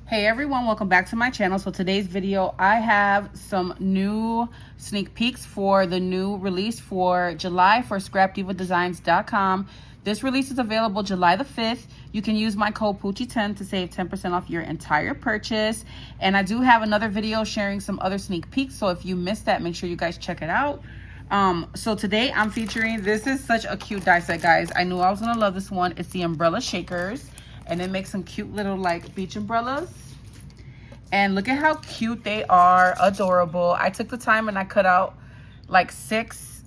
Hey everyone, welcome back to my channel. So today's video, I have some new sneak peeks for the new release for July for scrapdivadesigns.com. This release is available July the 5th. You can use my code Poochie10 to save 10% off your entire purchase. And I do have another video sharing some other sneak peeks. So if you missed that, make sure you guys check it out. So today I'm featuring, this is such a cute die set, guys. I knew I was gonna love this one. It's the umbrella shakers. And it makes some cute little like beach umbrellas. And look at how cute they are, adorable. I took the time and I cut out like 6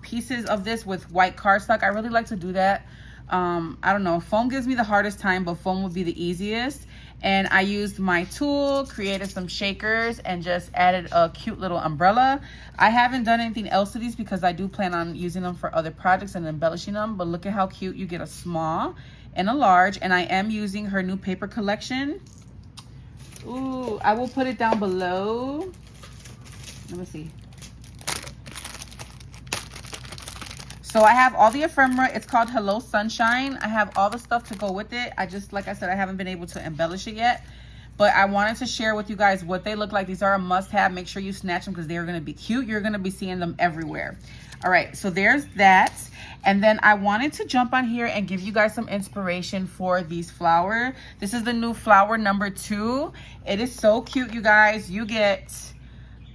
pieces of this with white cardstock. I really like to do that. I don't know, foam gives me the hardest time, but foam would be the easiest. And I used my tool, created some shakers, and just added a cute little umbrella. I haven't done anything else to these because I do plan on using them for other projects and embellishing them. But look at how cute. You get a small and a large, and I am using her new paper collection. Ooh, I will put it down below. Let me see. So I have all the ephemera. It's called Hello Sunshine. I have all the stuff to go with it. I just, like I said, I haven't been able to embellish it yet. But I wanted to share with you guys what they look like. These are a must-have. Make sure you snatch them because they are going to be cute. You're going to be seeing them everywhere. All right, so there's that. And then I wanted to jump on here and give you guys some inspiration for these flower. This is the new flower number 2. It is so cute, you guys. You get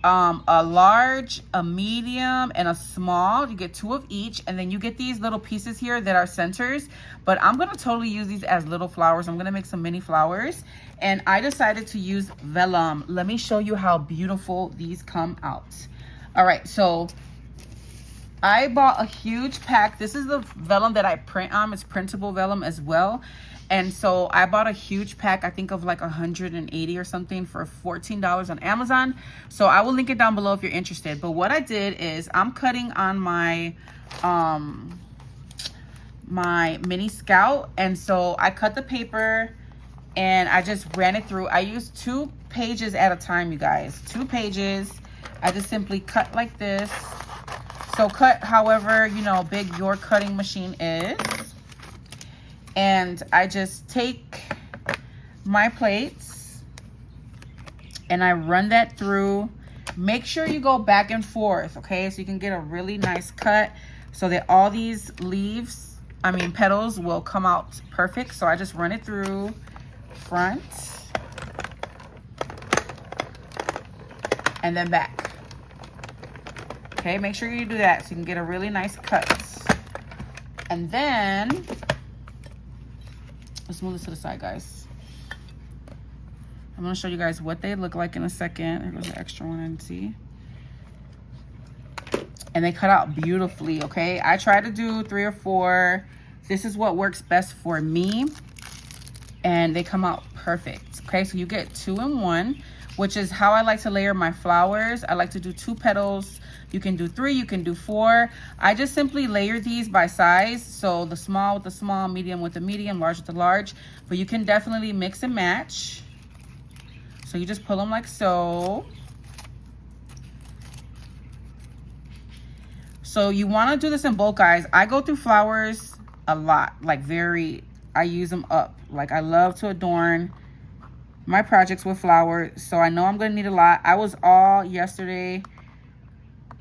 a large, a medium, and a small. You get 2 of each, and then you get these little pieces here that are centers. But I'm going to totally use these as little flowers. I'm going to make some mini flowers, and I decided to use Vellum. Let me show you how beautiful these come out. All right, so I bought a huge pack. This is the vellum that I print on. It's printable vellum as well. And so I bought a huge pack, I think of like 180 or something for $14 on Amazon. So I will link it down below if you're interested. But what I did is I'm cutting on my my mini scout. And so I cut the paper and I just ran it through. I used 2 pages at a time, you guys. 2 pages. I just simply cut like this. So cut however, you know, big your cutting machine is. And I just take my plates and I run that through. Make sure you go back and forth, okay? So you can get a really nice cut so that all these leaves, petals will come out perfect. So I just run it through front and then back. Okay, make sure you do that so you can get a really nice cut. And then, let's move this to the side, guys. I'm gonna show you guys what they look like in a second. There goes the extra one, I didn't see. And they cut out beautifully, okay? I try to do 3 or 4. This is what works best for me. And they come out perfect, okay? So you get 2 in 1, which is how I like to layer my flowers. I like to do 2 petals. You can do 3, you can do 4. I just simply layer these by size. So the small with the small, medium with the medium, large with the large. But you can definitely mix and match. So you just pull them like so. So you want to do this in bulk, guys. I go through flowers a lot, like I use them up. Like I love to adorn my projects with flowers. So I know I'm going to need a lot. I was all yesterday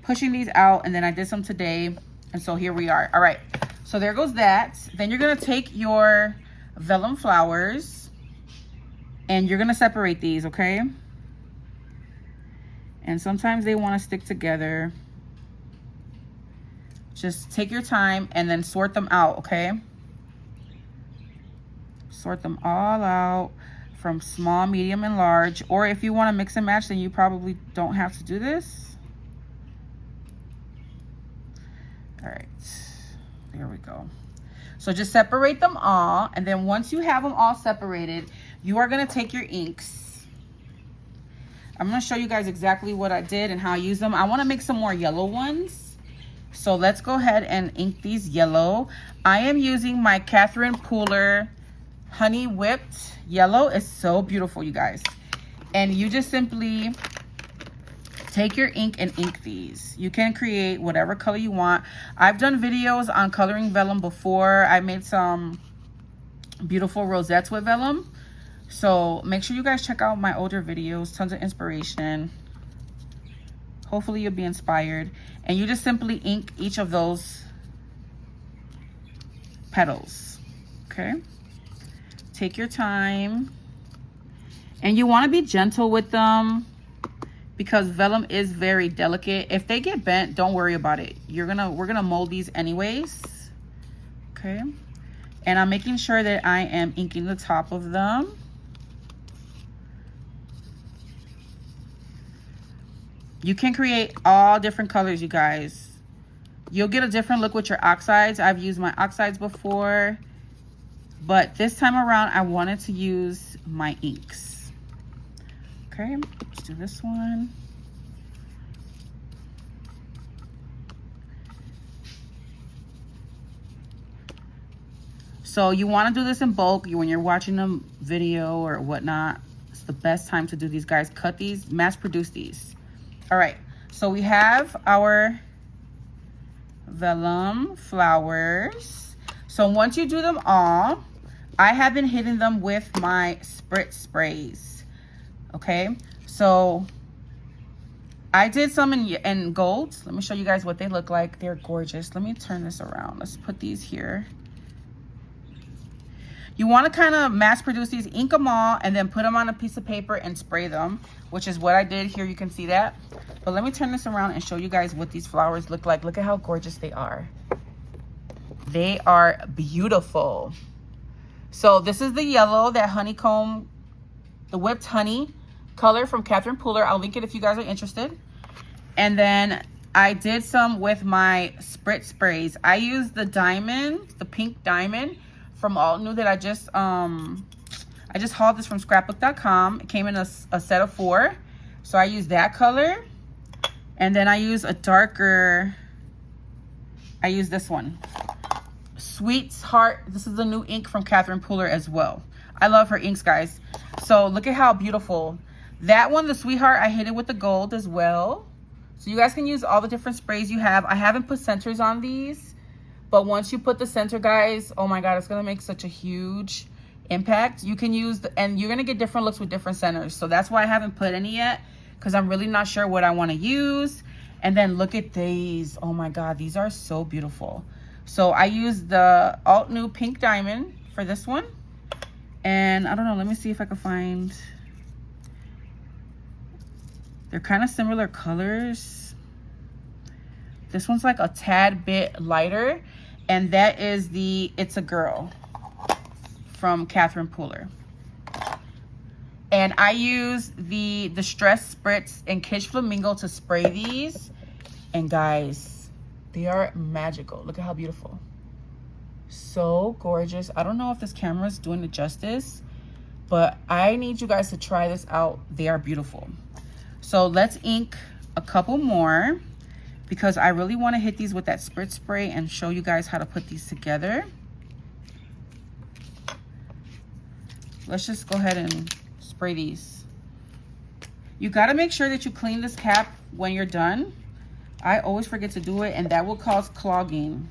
pushing these out, and then I did some today, and so here we are. All right, so there goes that. Then you're gonna take your vellum flowers and you're gonna separate these, okay? And sometimes they want to stick together. Just take your time and then sort them out, okay? Sort them all out from small, medium, and large. Or if you want to mix and match, then you probably don't have to do this. All right, there we go. So just separate them all, and then once you have them all separated, you are going to take your inks. I'm going to show you guys exactly what I did and how I use them. I want to make some more yellow ones, so let's go ahead and ink these yellow. I am using my Catherine Pooler Honey Whipped Yellow. It's so beautiful, you guys. And you just simply take your ink and ink these. You can create whatever color you want. I've done videos on coloring vellum before. I made some beautiful rosettes with vellum. So make sure you guys check out my older videos, tons of inspiration. Hopefully you'll be inspired. And you just simply ink each of those petals, okay? Take your time. And you want to be gentle with them because vellum is very delicate. If they get bent, don't worry about it. We're gonna mold these anyways, okay? And I'm making sure that I am inking the top of them. You can create all different colors, you guys. You'll get a different look with your oxides. I've used my oxides before, but this time around, I wanted to use my inks. Okay, let's do this one. So you want to do this in bulk when you're watching a video or whatnot. It's the best time to do these, guys. Cut these, mass produce these. All right, so we have our vellum flowers. So once you do them all, I have been hitting them with my spritz sprays. Okay, so I did some in gold. Let me show you guys what they look like. They're gorgeous. Let me turn this around. Let's put these here. You want to kind of mass produce these, ink them all, and then put them on a piece of paper and spray them, which is what I did here. You can see that. But let me turn this around and show you guys what these flowers look like. Look at how gorgeous they are. They are beautiful. So this is the yellow, that honeycomb, the whipped honey color from Catherine Pooler. I'll link it if you guys are interested. And then I did some with my spritz sprays. I used the diamond, the pink diamond from Altenew that I just hauled this from scrapbook.com. It came in a set of 4. So I used that color. And then I use a darker, I use this one. Sweetheart. This is the new ink from Catherine Pooler as well. I love her inks, guys. So look at how beautiful. That one, the Sweetheart, I hit it with the gold as well. So you guys can use all the different sprays you have. I haven't put centers on these, but once you put the center, guys, oh my God, it's gonna make such a huge impact. You can use, and you're gonna get different looks with different centers. So that's why I haven't put any yet, because I'm really not sure what I wanna use. And then look at these. Oh my God, these are so beautiful. So I used the Altenew pink diamond for this one. And I don't know, let me see if I can find, they're kind of similar colors. This one's like a tad bit lighter, and that is the It's a Girl from Catherine Pooler. And I use the Distress Spritz and Kitsch Flamingo to spray these. And guys, they are magical. Look at how beautiful. So gorgeous. I don't know if this camera is doing it justice, but I need you guys to try this out. They are beautiful. So let's ink a couple more, because I really want to hit these with that spritz spray and show you guys how to put these together. Let's just go ahead and spray these. You got to make sure that you clean this cap when you're done. I always forget to do it, and that will cause clogging.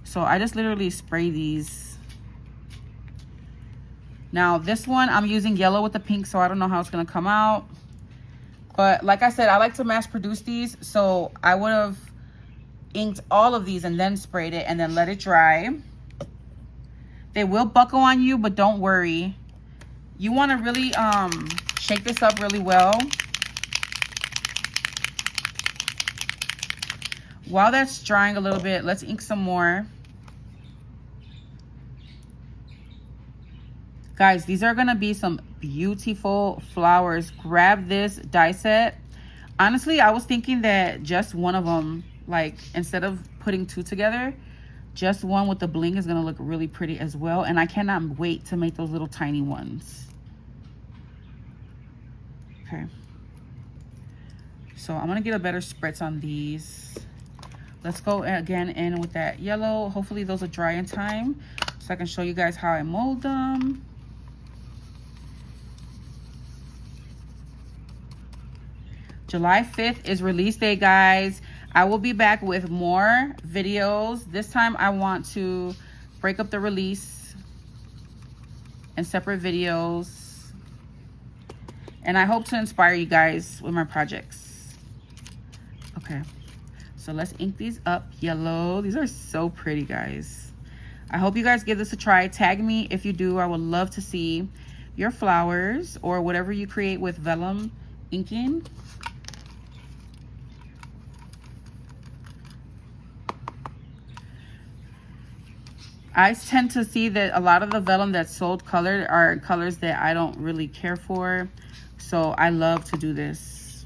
So I just literally spray these. Now this one, I'm using yellow with the pink, so I don't know how it's going to come out. But like I said, I like to mass produce these, so I would have inked all of these and then sprayed it and then let it dry. They will buckle on you, but don't worry. You want to really shake this up really well. While that's drying a little bit, let's ink some more. Guys, these are going to be some beautiful flowers. Grab this die set. Honestly, I was thinking that just one of them, like instead of putting 2 together, just one with the bling is going to look really pretty as well. And I cannot wait to make those little tiny ones. Okay. So I'm going to get a better spritz on these. Let's go again in with that yellow. Hopefully those are dry in time so I can show you guys how I mold them. July 5th is release day, guys. I will be back with more videos. This time I want to break up the release. in separate videos. And I hope to inspire you guys with my projects. Okay, so let's ink these up yellow. These are so pretty, guys. I hope you guys give this a try. Tag me if you do. I would love to see your flowers or whatever you create with vellum inking. I tend to see that a lot of the vellum that's sold colored are colors that I don't really care for. So I love to do this.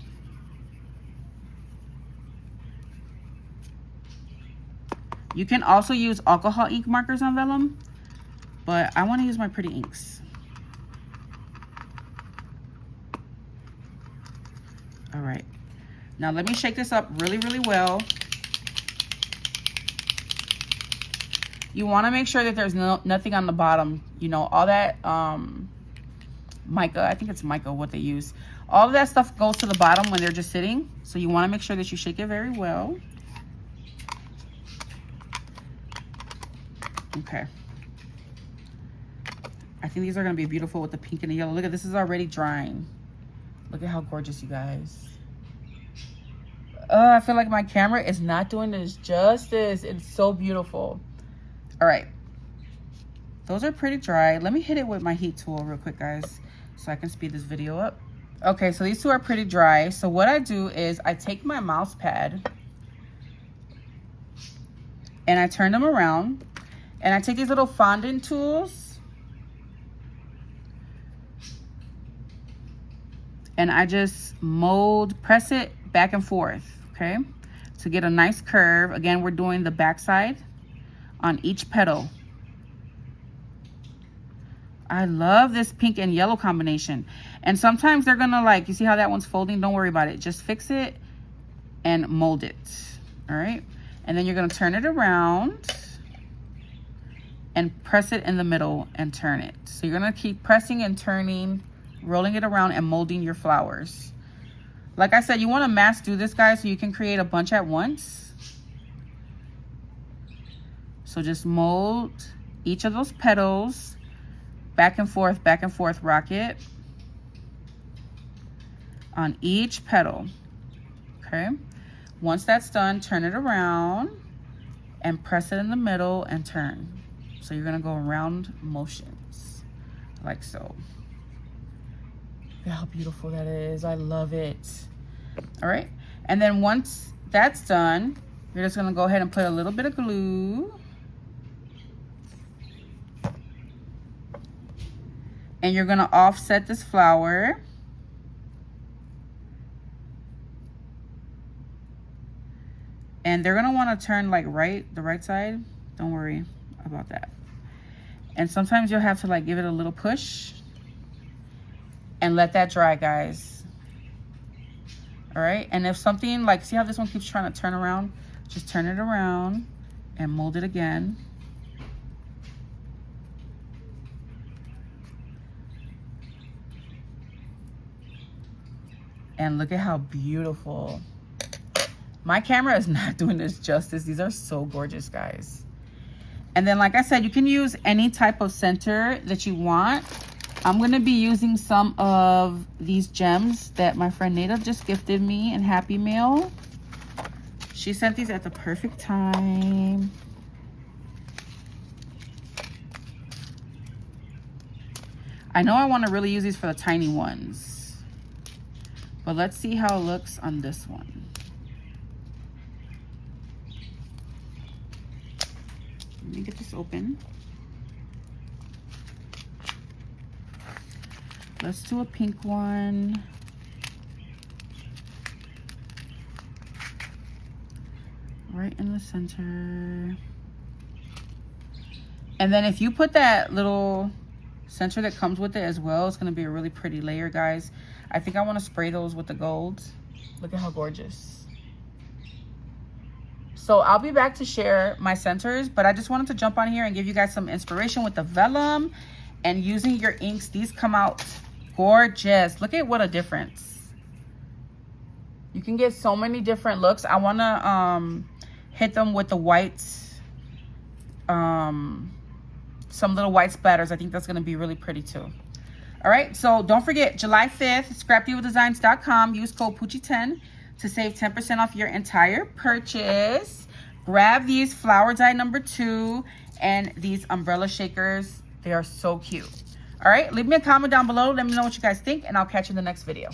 You can also use alcohol ink markers on vellum, but I want to use my pretty inks. All right. Now let me shake this up really, really well. You want to make sure that there's nothing on the bottom. You know, all that mica, I think it's mica what they use. All of that stuff goes to the bottom when they're just sitting. So you want to make sure that you shake it very well. Okay. I think these are going to be beautiful with the pink and the yellow. Look at this, is already drying. Look at how gorgeous, you guys. I feel like my camera is not doing this justice. It's so beautiful. All right, those are pretty dry. Let me hit it with my heat tool real quick, guys, so I can speed this video up. Okay, so these two are pretty dry. So what I do is I take my mouse pad and I turn them around, and I take these little fondant tools and I just press it back and forth, okay, to get a nice curve. Again, we're doing the back side on each petal. I love this pink and yellow combination. And sometimes they're gonna, like, you see how that one's folding? Don't worry about it. Just fix it and mold it. All right. And then you're gonna turn it around and press it in the middle and turn it. So you're gonna keep pressing and turning, rolling it around and molding your flowers. Like I said, you wanna mass do this, guys, so you can create a bunch at once. So just mold each of those petals, back and forth, rock it on each petal, okay? Once that's done, turn it around and press it in the middle and turn. So you're gonna go around motions, like so. Look at how beautiful that is. I love it. All right, and then once that's done, you're just gonna go ahead and put a little bit of glue. And you're gonna offset this flower. And they're gonna wanna turn like the right side. Don't worry about that. And sometimes you'll have to like give it a little push and let that dry, guys. All right, and if something, like, see how this one keeps trying to turn around? Just turn it around and mold it again. And look at how beautiful. My camera is not doing this justice. These are so gorgeous, guys. And then, like I said, you can use any type of center that you want. I'm going to be using some of these gems that my friend Nada just gifted me in Happy Mail. She sent these at the perfect time. I know I want to really use these for the tiny ones. But let's see how it looks on this one. Let me get this open. Let's do a pink one. Right in the center. And then if you put that little center that comes with it as well, it's going to be a really pretty layer, guys. I think I want to spray those with the gold. Look at how gorgeous. So I'll be back to share my centers, but I just wanted to jump on here and give you guys some inspiration with the vellum and using your inks. These come out gorgeous. Look at what a difference. You can get so many different looks. I want to hit them with the white some little white splatters. I think that's going to be really pretty too. All right, so don't forget, July 5th, scrapdivadesigns.com. Use code Poochie10 to save 10% off your entire purchase. Grab these flower die number 2 and these umbrella shakers. They are so cute. All right, leave me a comment down below. Let me know what you guys think, and I'll catch you in the next video.